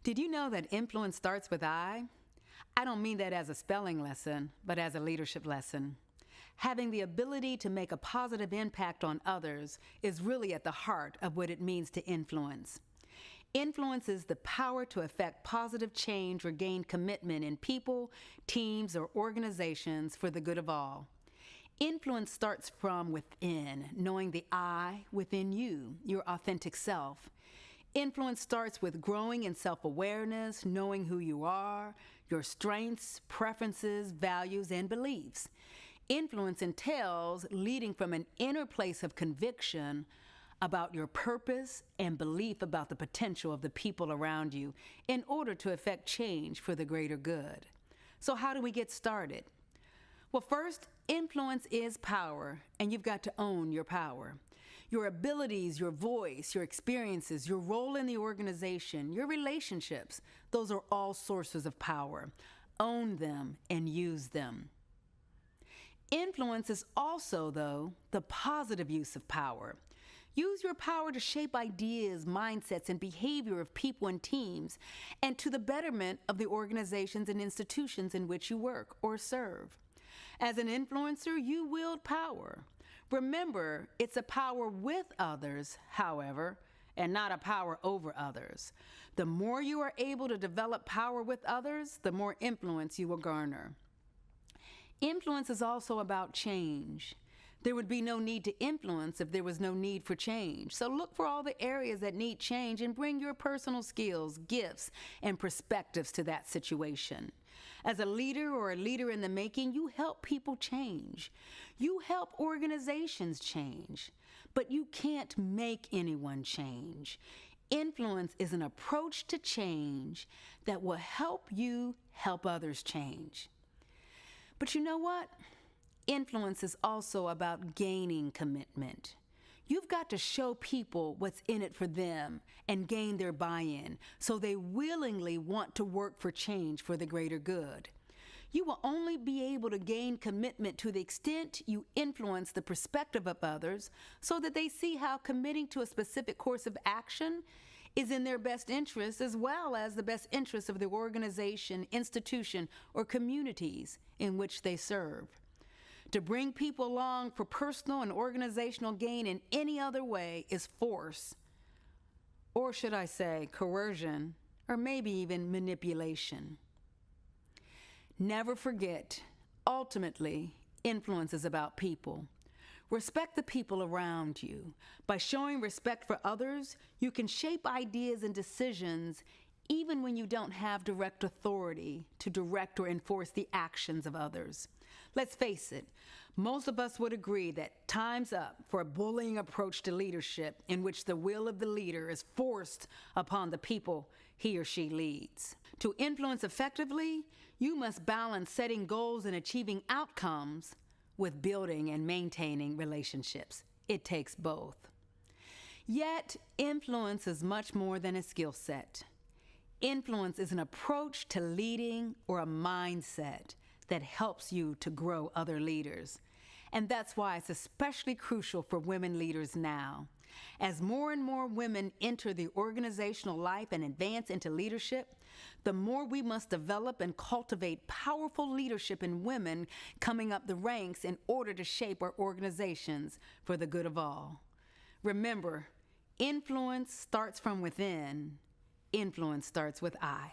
Did you know that influence starts with I? I don't mean that as a spelling lesson, but as a leadership lesson. Having the ability to make a positive impact on others is really at the heart of what it means to influence. Influence is the power to effect positive change or gain commitment in people, teams, or organizations for the good of all. Influence starts from within, knowing the I within you, your authentic self. Influence starts with growing in self-awareness, knowing who you are, your strengths, preferences, values, and beliefs. Influence entails leading from an inner place of conviction about your purpose and belief about the potential of the people around you in order to effect change for the greater good. So how do we get started? Well, first, influence is power, and you've got to own your power. Your abilities, your voice, your experiences, your role in the organization, your relationships, those are all sources of power. Own them and use them. Influence is also, though, the positive use of power. Use your power to shape ideas, mindsets, and behavior of people and teams, and to the betterment of the organizations and institutions in which you work or serve. As an influencer, you wield power. Remember, it's a power with others, however, and not a power over others. The more you are able to develop power with others, the more influence you will garner. Influence is also about change. There would be no need to influence if there was no need for change. So look for all the areas that need change and bring your personal skills, gifts, and perspectives to that situation. As a leader or a leader in the making, you help people change. You help organizations change. But you can't make anyone change. Influence is an approach to change that will help you help others change. But you know what? Influence is also about gaining commitment. You've got to show people what's in it for them and gain their buy-in so they willingly want to work for change for the greater good. You will only be able to gain commitment to the extent you influence the perspective of others so that they see how committing to a specific course of action is in their best interest as well as the best interest of the organization, institution, or communities in which they serve. To bring people along for personal and organizational gain in any other way is force, or should I say coercion, or maybe even manipulation. Never forget, ultimately, influence is about people. Respect the people around you. By showing respect for others, you can shape ideas and decisions even when you don't have direct authority to direct or enforce the actions of others. Let's face it, most of us would agree that time's up for a bullying approach to leadership in which the will of the leader is forced upon the people he or she leads. To influence effectively, you must balance setting goals and achieving outcomes with building and maintaining relationships. It takes both. Yet, influence is much more than a skill set. Influence is an approach to leading or a mindset that helps you to grow other leaders. And that's why it's especially crucial for women leaders now. As more and more women enter the organizational life and advance into leadership, the more we must develop and cultivate powerful leadership in women coming up the ranks in order to shape our organizations for the good of all. Remember, influence starts from within. Influence starts with I.